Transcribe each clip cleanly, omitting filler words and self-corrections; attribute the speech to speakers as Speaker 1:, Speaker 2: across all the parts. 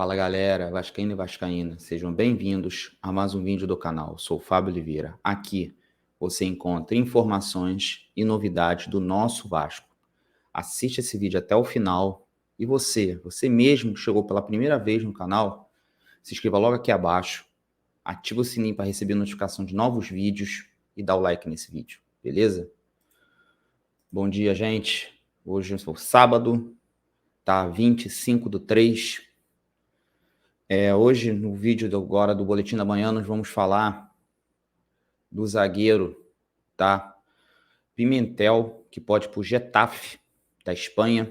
Speaker 1: Fala galera, vascaíno e vascaína, sejam bem-vindos a mais um vídeo do canal. Sou o Fábio Oliveira. Aqui você encontra informações e novidades do nosso Vasco. Assiste esse vídeo até o final e você mesmo chegou pela primeira vez no canal, se inscreva logo aqui abaixo, ativa o sininho para receber notificação de novos vídeos e dá o like nesse vídeo, beleza? Bom dia, gente. Hoje é o sábado, tá? 25/3. Hoje, no vídeo agora do Boletim da Manhã, nós vamos falar do zagueiro, tá? Pimentel, que pode ir para o Getafe, da Espanha,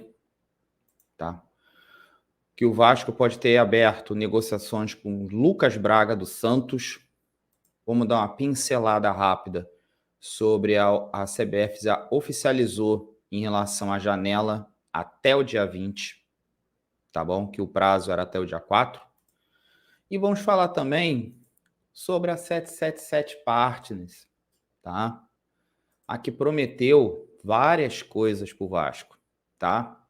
Speaker 1: tá? Que o Vasco pode ter aberto negociações com Lucas Braga, do Santos. Vamos dar uma pincelada rápida sobre a CBF já oficializou em relação à janela até o dia 20, tá bom? Que o prazo era até o dia 4. E vamos falar também sobre a 777 Partners, tá? A que prometeu várias coisas para o Vasco, tá?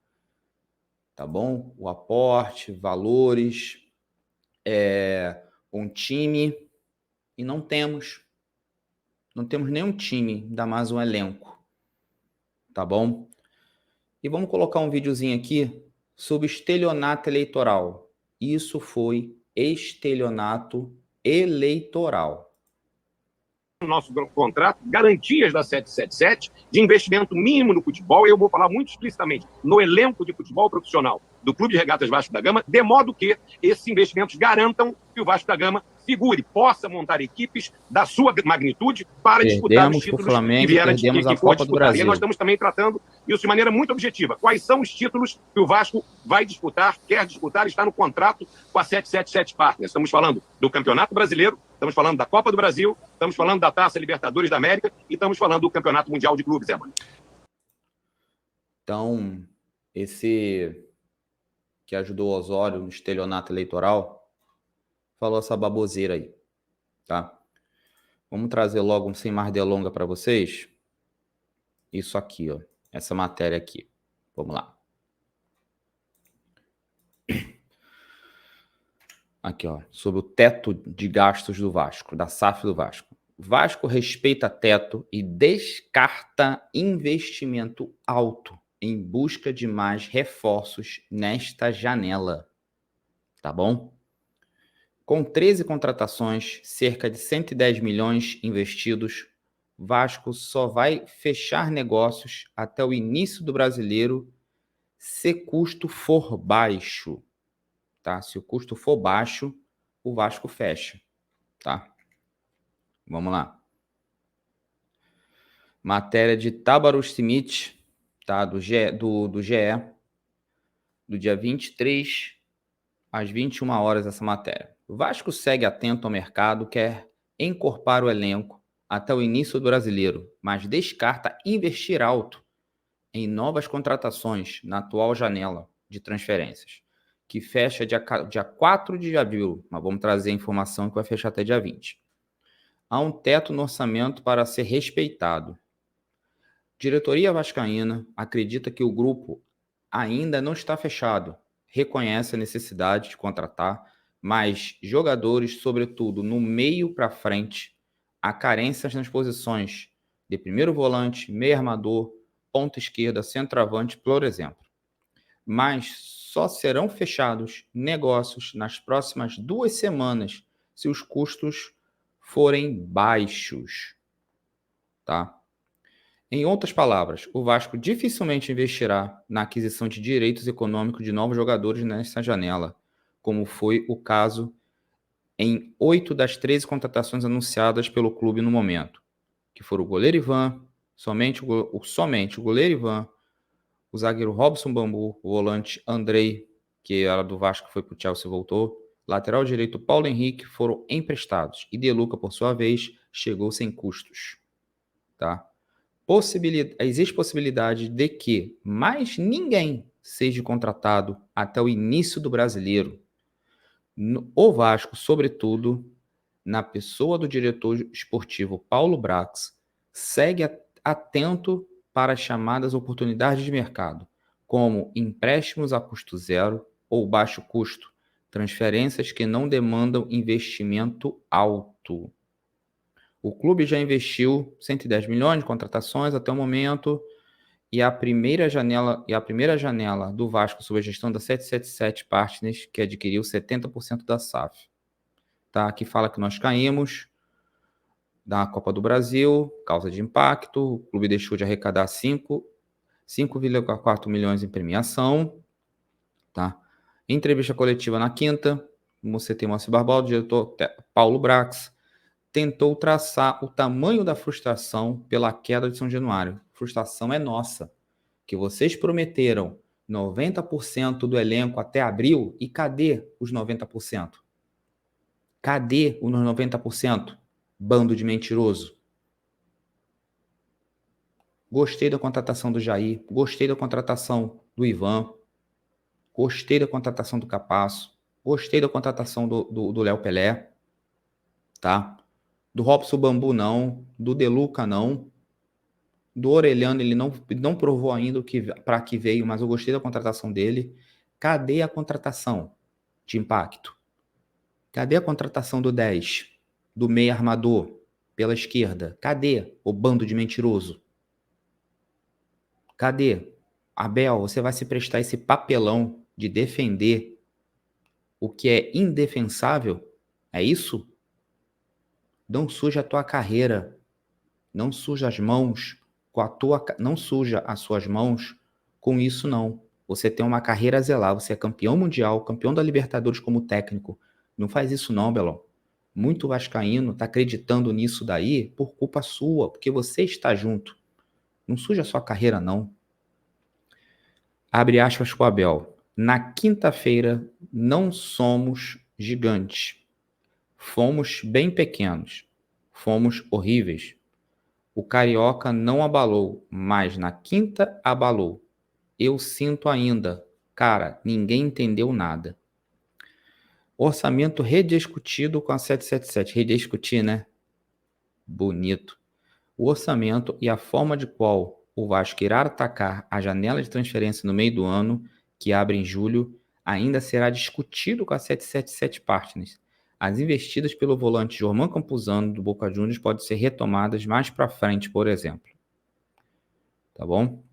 Speaker 1: Tá bom? O aporte, valores, um time, e não temos nenhum time, ainda mais um elenco, tá bom? E vamos colocar um videozinho aqui sobre estelionato eleitoral. Isso foi estelionato eleitoral.
Speaker 2: No nosso contrato, garantias da 777 de investimento mínimo no futebol, e eu vou falar muito explicitamente, no elenco de futebol profissional do Clube de Regatas Vasco da Gama, de modo que esses investimentos garantam que o Vasco da Gama figure, possa montar equipes da sua magnitude para disputar os títulos
Speaker 1: Flamengo,
Speaker 2: que vieram
Speaker 1: perdemos
Speaker 2: que
Speaker 1: a
Speaker 2: for
Speaker 1: Copa do
Speaker 2: disputar.
Speaker 1: Brasil.
Speaker 2: E nós estamos também tratando isso de maneira muito objetiva. Quais são os títulos que o Vasco vai disputar, quer disputar, está no contrato com a 777 Partners. Estamos falando do Campeonato Brasileiro, estamos falando da Copa do Brasil, estamos falando da Taça Libertadores da América e estamos falando do Campeonato Mundial de Clubes, mano.
Speaker 1: Então, esse que ajudou o Osório no estelionato eleitoral falou essa baboseira aí, tá? Vamos trazer logo, sem mais delonga, para vocês. Isso aqui, ó. Essa matéria aqui. Vamos lá. Aqui, ó. Sobre o teto de gastos do Vasco, da SAF do Vasco. Vasco respeita teto e descarta investimento alto em busca de mais reforços nesta janela. Tá bom? Com 13 contratações, cerca de 110 milhões investidos, Vasco só vai fechar negócios até o início do Brasileiro se custo for baixo, tá? Se o custo for baixo, o Vasco fecha, tá? Vamos lá. Matéria de Tabarus Smith, tá? Do GE, do dia 23 às 21 horas essa matéria. O Vasco segue atento ao mercado, quer encorpar o elenco até o início do Brasileiro, mas descarta investir alto em novas contratações na atual janela de transferências, que fecha dia 4 de abril, mas vamos trazer a informação que vai fechar até dia 20. Há um teto no orçamento para ser respeitado. Diretoria vascaína acredita que o grupo ainda não está fechado, reconhece a necessidade de contratar mais jogadores, sobretudo no meio para frente, há carências nas posições de primeiro volante, meio armador, ponta esquerda, centroavante, por exemplo. Mas só serão fechados negócios nas próximas 2 semanas se os custos forem baixos, tá? Em outras palavras, o Vasco dificilmente investirá na aquisição de direitos econômicos de novos jogadores nesta janela, como foi o caso em 8 das 13 contratações anunciadas pelo clube no momento, que foram o goleiro Ivan, somente o goleiro Ivan, o zagueiro Robson Bambu, o volante Andrei, que era do Vasco, foi para o Chelsea e voltou, lateral direito Paulo Henrique foram emprestados, e De Luca, por sua vez, chegou sem custos, tá? Existe possibilidade de que mais ninguém seja contratado até o início do Brasileiro. O Vasco, sobretudo, na pessoa do diretor esportivo Paulo Brax, segue atento para as chamadas oportunidades de mercado, como empréstimos a custo zero ou baixo custo, Transferências que não demandam investimento alto. O clube já investiu 110 milhões de contratações até o momento, e a primeira janela do Vasco sob a gestão da 777 Partners, que adquiriu 70% da SAF. Tá? Aqui fala que nós caímos da Copa do Brasil, causa de impacto, o clube deixou de arrecadar 5,4 milhões em premiação. Tá? Entrevista coletiva na quinta, você tem Márcio Barbaldo, o diretor Paulo Brax, tentou traçar o tamanho da frustração pela queda de São Januário. Frustração é nossa, que vocês prometeram 90% do elenco até abril, e cadê os 90%? Cadê os 90%? Bando de mentiroso. Gostei da contratação do Jair, gostei da contratação do Ivan, gostei da contratação do Capasso, gostei da contratação do Léo Pelé, tá? Do Robson Bambu não, do Deluca não, do Orelhano ele não provou ainda para que veio, mas eu gostei da contratação dele. Cadê a contratação de impacto? Cadê a contratação do 10, do meia armador pela esquerda? Cadê o bando de mentiroso? Cadê? Abel, você vai se prestar esse papelão de defender o que é indefensável? É isso? Não suja a tua carreira. Não suja as mãos não suja as suas mãos com isso, não. Você tem uma carreira a zelar, você é campeão mundial, campeão da Libertadores como técnico. Não faz isso não, Belão. Muito vascaíno tá acreditando nisso daí por culpa sua, porque você está junto. Não suja a sua carreira, não. Abre aspas pro Abel. Na quinta-feira, não somos gigantes. Fomos bem pequenos. Fomos horríveis. O Carioca não abalou, mas na quinta abalou. Eu sinto ainda. Cara, ninguém entendeu nada. Orçamento rediscutido com a 777. Rediscutir, né? Bonito. O orçamento e a forma de qual o Vasco irá atacar a janela de transferência no meio do ano, que abre em julho, ainda será discutido com a 777 Partners. As investidas pelo volante Jorman Campuzano do Boca Juniors podem ser retomadas mais para frente, por exemplo. Tá bom?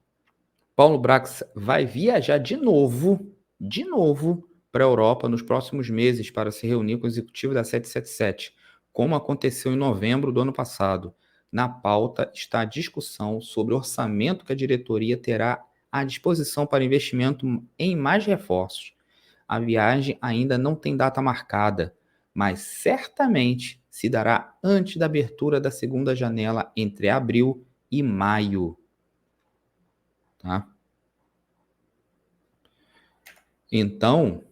Speaker 1: Paulo Brax vai viajar de novo para a Europa nos próximos meses para se reunir com o executivo da 777, como aconteceu em novembro do ano passado. Na pauta está a discussão sobre o orçamento que a diretoria terá à disposição para investimento em mais reforços. A viagem ainda não tem data marcada, mas certamente se dará antes da abertura da segunda janela entre abril e maio. Tá? Então,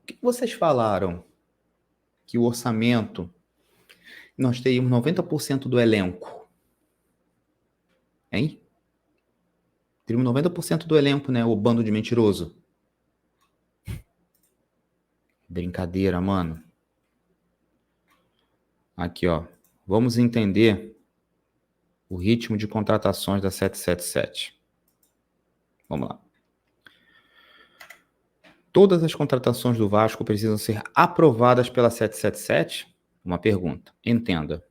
Speaker 1: o que vocês falaram? Que o orçamento, nós teríamos 90% do elenco. Hein? Teríamos 90% do elenco, né? O bando de mentiroso. Brincadeira, mano. Aqui, ó. Vamos entender o ritmo de contratações da 777. Vamos lá. Todas as contratações do Vasco precisam ser aprovadas pela 777? Uma pergunta. Entenda.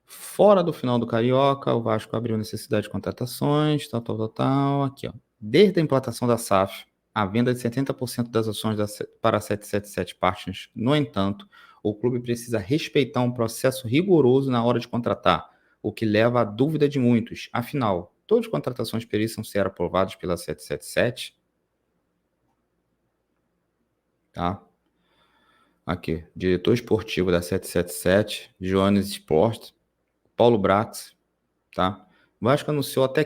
Speaker 1: Fora do final do Carioca, o Vasco abriu necessidade de contratações, tal. Aqui, ó. Desde a implantação da SAF, a venda de 70% das ações para a 777 Partners. No entanto, o clube precisa respeitar um processo rigoroso na hora de contratar, o que leva à dúvida de muitos. Afinal, todas as contratações precisam ser aprovadas pela 777? Tá? Aqui, diretor esportivo da 777, Jones Sport, Paulo Brax, tá? O Vasco anunciou até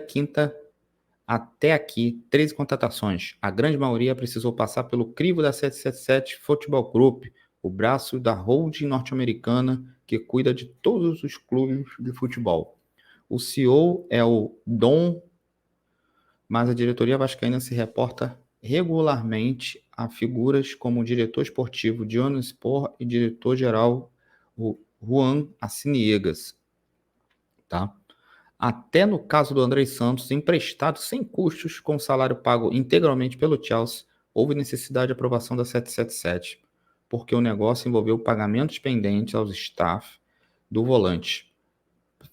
Speaker 1: aqui, 13 contratações. A grande maioria precisou passar pelo crivo da 777 Futebol Group, o braço da holding norte-americana que cuida de todos os clubes de futebol. O CEO é o Dom, mas a diretoria vascaína se reporta regularmente a figuras como o diretor esportivo Dion Spor e diretor-geral Juan Aciniegas, tá? Até no caso do Andrei Santos, emprestado sem custos, com salário pago integralmente pelo Chelsea, houve necessidade de aprovação da 777, porque o negócio envolveu pagamentos pendentes aos staff do volante.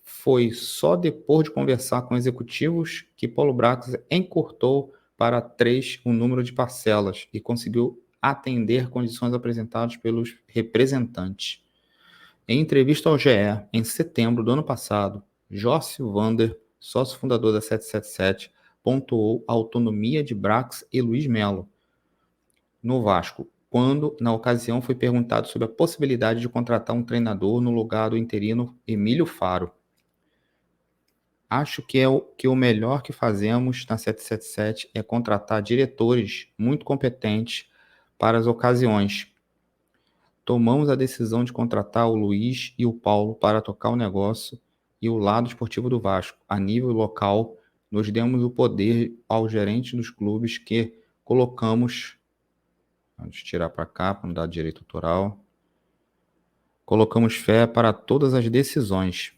Speaker 1: Foi só depois de conversar com executivos que Paulo Brax encurtou para 3 o número de parcelas e conseguiu atender condições apresentadas pelos representantes. Em entrevista ao GE, em setembro do ano passado, Jócio Vander, sócio fundador da 777, pontuou a autonomia de Brax e Luiz Melo no Vasco, quando, na ocasião, foi perguntado sobre a possibilidade de contratar um treinador no lugar do interino Emílio Faro. Acho que o melhor que fazemos na 777 é contratar diretores muito competentes para as ocasiões. Tomamos a decisão de contratar o Luiz e o Paulo para tocar o negócio e o lado esportivo do Vasco. A nível local, nós demos o poder aos gerentes dos clubes que colocamos... Vamos tirar para cá, para não dar direito autoral. Colocamos fé para todas as decisões,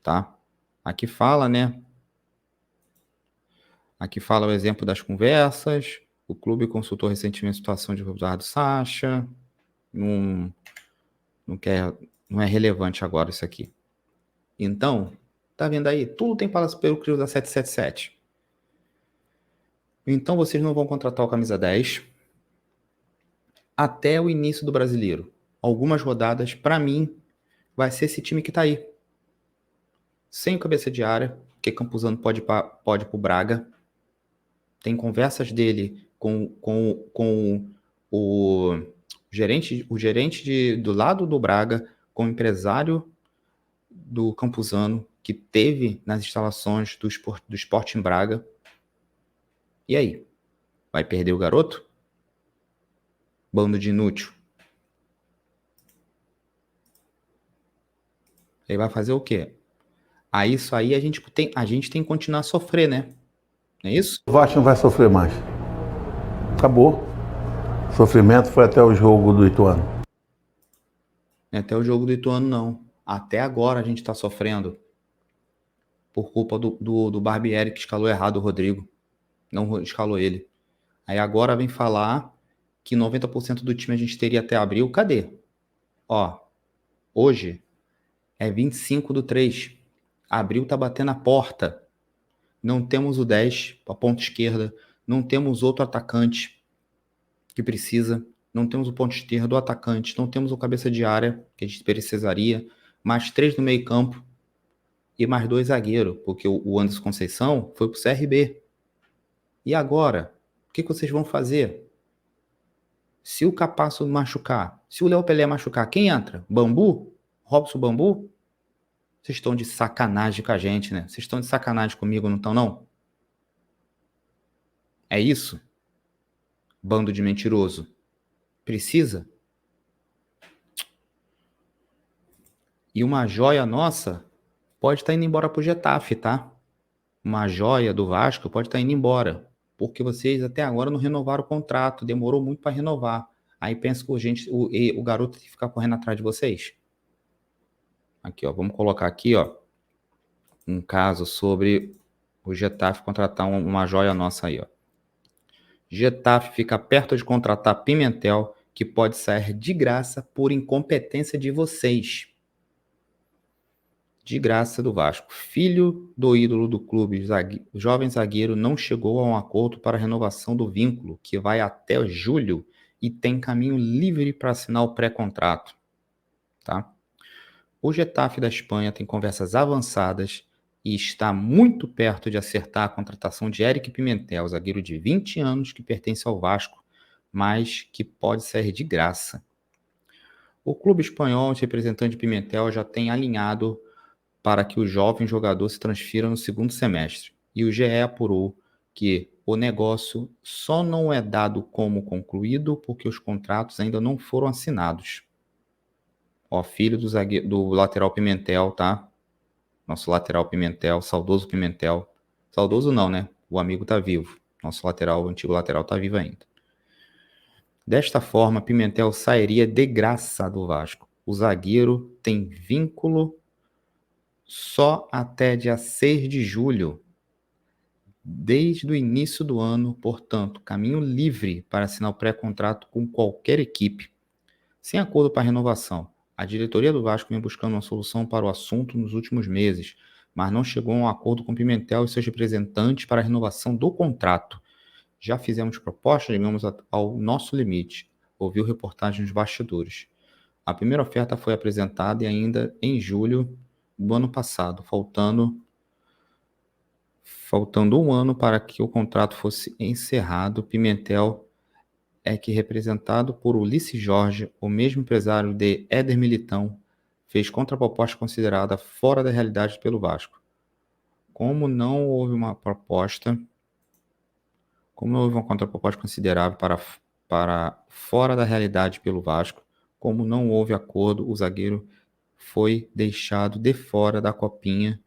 Speaker 1: tá? Aqui fala, né? Aqui fala o exemplo das conversas. O clube consultou recentemente a situação de Eduardo Sacha. Não é relevante agora isso aqui. Então, tá vendo aí? Tudo tem palavras pelo crivo da 777. Então, vocês não vão contratar o camisa 10 até o início do Brasileiro. Algumas rodadas, para mim, vai ser esse time que tá aí. Sem o cabeça de área, porque Campuzano pode ir pro Braga. Tem conversas dele com o gerente do lado do Braga, com o empresário do Campuzano, que teve nas instalações do Sporting Braga. E aí? Vai perder o garoto? Bando de inútil. Ele vai fazer o quê? Aí isso aí a gente tem que continuar a sofrer, né? Não é isso?
Speaker 3: O Vasco não vai sofrer mais. Acabou. O sofrimento foi até o jogo do Ituano.
Speaker 1: Não é até o jogo do Ituano, não. Até agora a gente tá sofrendo por culpa do Barbieri, que escalou errado o Rodrigo. Não escalou ele. Aí agora vem falar que 90% do time a gente teria até abril. Cadê? Ó, hoje é 25/3. Abril tá batendo a porta. Não temos o 10, a ponta esquerda. Não temos outro atacante que precisa. Não temos o ponto esquerdo do atacante. Não temos o cabeça de área, que a gente precisaria. Mais 3 no meio campo. E mais 2 zagueiros. Porque o Anderson Conceição foi pro CRB. E agora? O que vocês vão fazer? Se o Capasso machucar, se o Léo Pelé machucar, quem entra? Bambu? Robson Bambu? Vocês estão de sacanagem com a gente, né? Vocês estão de sacanagem comigo, não estão, não? É isso? Bando de mentiroso. Precisa? E uma joia nossa pode estar indo embora pro Getafe, tá? Uma joia do Vasco pode estar indo embora. Porque vocês até agora não renovaram o contrato. Demorou muito para renovar. Aí pensa que o garoto tem que ficar correndo atrás de vocês. Aqui, ó. Vamos colocar aqui, ó. Um caso sobre o Getafe contratar uma joia nossa aí, ó. Getafe fica perto de contratar Pimentel, que pode sair de graça por incompetência de vocês. De graça do Vasco. Filho do ídolo do clube, o jovem zagueiro não chegou a um acordo para a renovação do vínculo, que vai até julho e tem caminho livre para assinar o pré-contrato. Tá? O Getafe da Espanha tem conversas avançadas e está muito perto de acertar a contratação de Eric Pimentel, zagueiro de 20 anos que pertence ao Vasco, mas que pode sair de graça. O clube espanhol, os representantes de Pimentel, já tem alinhado para que o jovem jogador se transfira no segundo semestre. E o GE apurou que o negócio só não é dado como concluído porque os contratos ainda não foram assinados. Ó, filho do lateral Pimentel, tá? Nosso lateral Pimentel, saudoso Pimentel. Saudoso não, né? O amigo tá vivo. Nosso lateral, o antigo lateral, tá vivo ainda. Desta forma, Pimentel sairia de graça do Vasco. O zagueiro tem vínculo só até dia 6 de julho. desde o início do ano, portanto, caminho livre para assinar o pré-contrato com qualquer equipe. Sem acordo para a renovação, a diretoria do Vasco vem buscando uma solução para o assunto nos últimos meses, mas não chegou a um acordo com Pimentel e seus representantes para a renovação do contrato. Já fizemos propostas, chegamos ao nosso limite, ouviu reportagem nos bastidores. A primeira oferta foi apresentada e ainda em julho do ano passado, faltando um ano para que o contrato fosse encerrado. Pimentel é que, representado por Ulisses Jorge, o mesmo empresário de Éder Militão, fez contraproposta considerada fora da realidade pelo Vasco. Como não houve uma contraproposta considerável para fora da realidade pelo Vasco, como não houve acordo, o zagueiro foi deixado de fora da copinha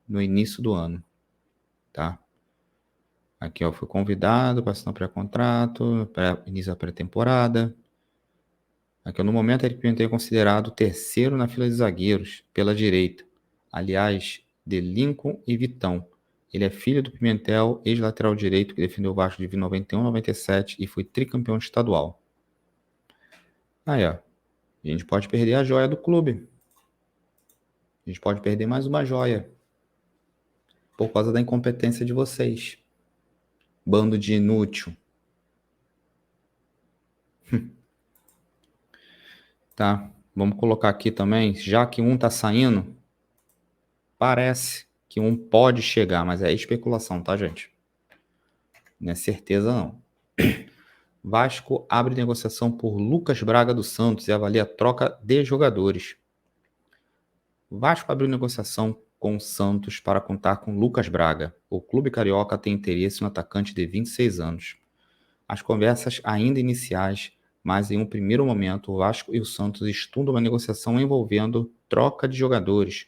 Speaker 1: no início do ano. Tá? Aqui, ó, foi convidado para assinar pré-contrato, início da pré-temporada. Aqui, no momento, ele é considerado o terceiro na fila de zagueiros, pela direita. Aliás, de Lincoln e Vitão. Ele é filho do Pimentel, ex-lateral direito, que defendeu o Vasco de 91 a 97 e foi tricampeão estadual. Aí, ó. A gente pode perder a joia do clube. A gente pode perder mais uma joia. Por causa da incompetência de vocês. Bando de inútil. Tá, vamos colocar aqui também, já que um tá saindo, parece que um pode chegar, mas é especulação, tá, gente? Não é certeza, não. Vasco abre negociação por Lucas Braga do Santos e avalia a troca de jogadores. Vasco abriu negociação com o Santos para contar com Lucas Braga. O clube carioca tem interesse no atacante de 26 anos. As conversas ainda iniciais, mas em um primeiro momento o Vasco e o Santos estudam uma negociação envolvendo troca de jogadores.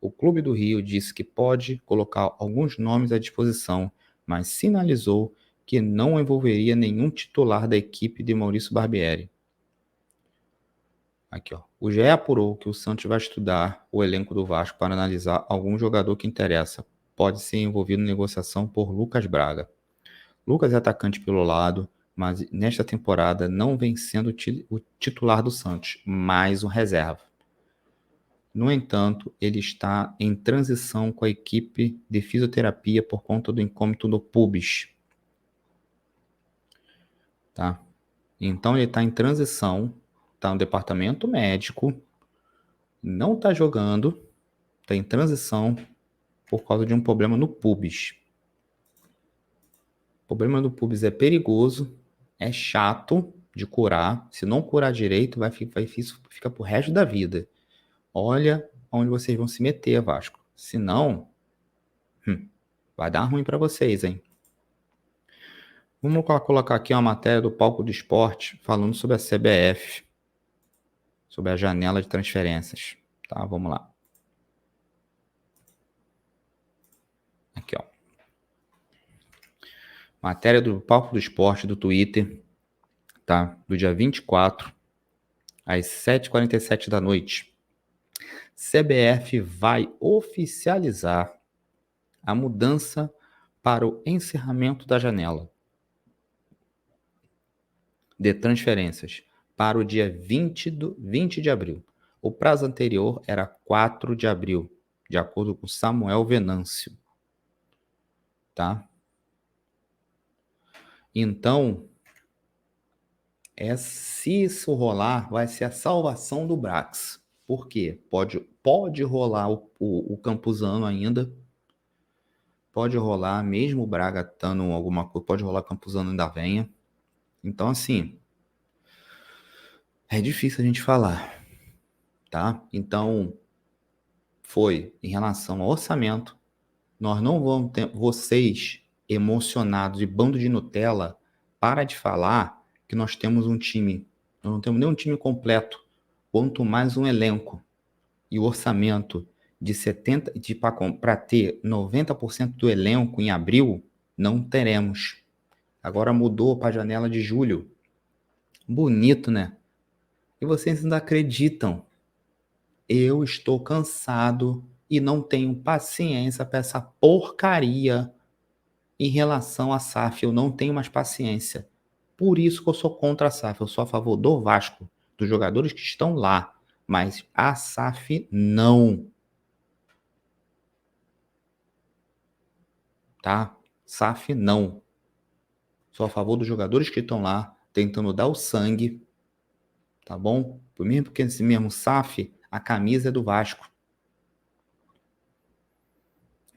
Speaker 1: O Clube do Rio disse que pode colocar alguns nomes à disposição, mas sinalizou que não envolveria nenhum titular da equipe de Maurício Barbieri. Aqui, ó. O GE apurou que o Santos vai estudar o elenco do Vasco para analisar algum jogador que interessa. Pode ser envolvido em negociação por Lucas Braga. Lucas é atacante pelo lado, mas nesta temporada não vem sendo o titular do Santos, mas um reserva. No entanto, ele está em transição com a equipe de fisioterapia por conta do incômodo do pubis. Tá? Então ele está em transição, está no departamento médico, não está jogando, está em transição por causa de um problema no pubis. O problema do pubis é perigoso, é chato de curar. Se não curar direito, vai ficar pro resto da vida. Olha onde vocês vão se meter, Vasco. Se não, vai dar ruim para vocês, hein? Vamos colocar aqui uma matéria do Palco do Esporte falando sobre a CBF, sobre a janela de transferências. Tá, vamos lá. Aqui, ó. Matéria do Palco do Esporte do Twitter, tá? Do dia 24, às 7h47 da noite. CBF vai oficializar a mudança para o encerramento da janela de transferências para o dia 20 de abril. O prazo anterior era 4 de abril, de acordo com Samuel Venâncio. Tá? Então, se isso rolar, vai ser a salvação do Brax. Por quê? Pode rolar o Campuzano ainda. Pode rolar, mesmo o Braga estando alguma coisa, pode rolar o Campuzano ainda venha. Então, assim, é difícil a gente falar, tá? Então, foi em relação ao orçamento. Nós não vamos ter vocês emocionados de bando de Nutella. Para de falar que nós temos um time. Nós não temos nem um time completo, quanto mais um elenco. E o orçamento de 70, para ter 90% do elenco em abril, não teremos. Agora mudou para a janela de julho. Bonito, né? E vocês ainda acreditam. Eu estou cansado e não tenho paciência para essa porcaria Em relação à SAF, eu não tenho mais paciência. Por isso que eu sou contra a SAF. Eu sou a favor do Vasco, dos jogadores que estão lá. Mas a SAF não. Tá? SAF não. Sou a favor dos jogadores que estão lá, tentando dar o sangue. Tá bom? Mesmo porque esse mesmo SAF, a camisa é do Vasco.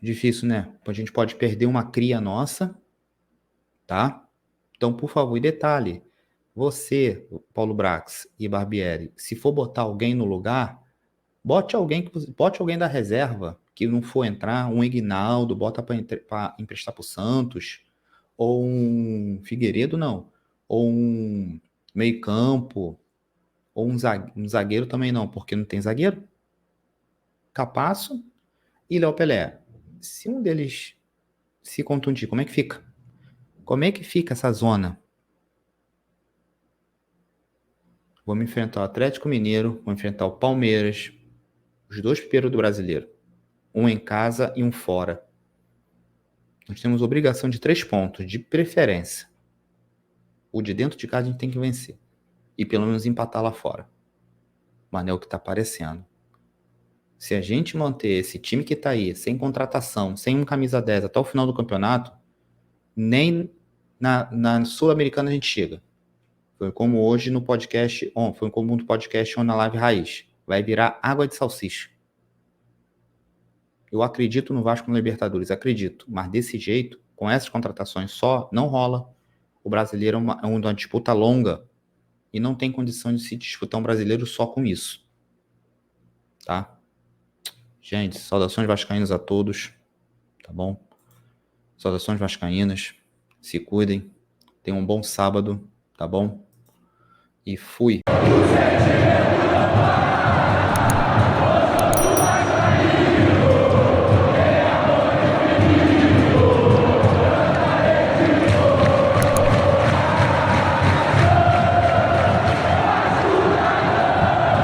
Speaker 1: Difícil, né? A gente pode perder uma cria nossa, tá? Então, por favor, e detalhe, você, Paulo Brax e Barbieri, se for botar alguém no lugar, bote alguém da reserva que não for entrar, um Ignaldo, bota para emprestar para o Santos, ou um Figueiredo, não, ou um meio-campo, ou um zagueiro também não, porque não tem zagueiro. Capasso e Léo Pelé. Se um deles se contundir, como é que fica? Como é que fica essa zona? Vamos enfrentar o Atlético Mineiro, vamos enfrentar o Palmeiras, os dois primeiros do Brasileiro. Um em casa e um fora. Nós temos obrigação de 3 pontos, de preferência. O de dentro de casa a gente tem que vencer. E pelo menos empatar lá fora. Mas não é o que está aparecendo. Se a gente manter esse time que está aí, sem contratação, sem um camisa 10 até o final do campeonato, nem na Sul-Americana a gente chega. Foi como hoje no podcast, foi como no podcast ou na Live Raiz. Vai virar água de salsicha. Eu acredito no Vasco no Libertadores, acredito. Mas desse jeito, com essas contratações só, não rola. O brasileiro é uma disputa longa e não tem condição de se disputar um brasileiro só com isso. Tá? Gente, saudações vascaínas a todos. Tá bom? Saudações vascaínas. Se cuidem. Tenham um bom sábado. Tá bom? E fui.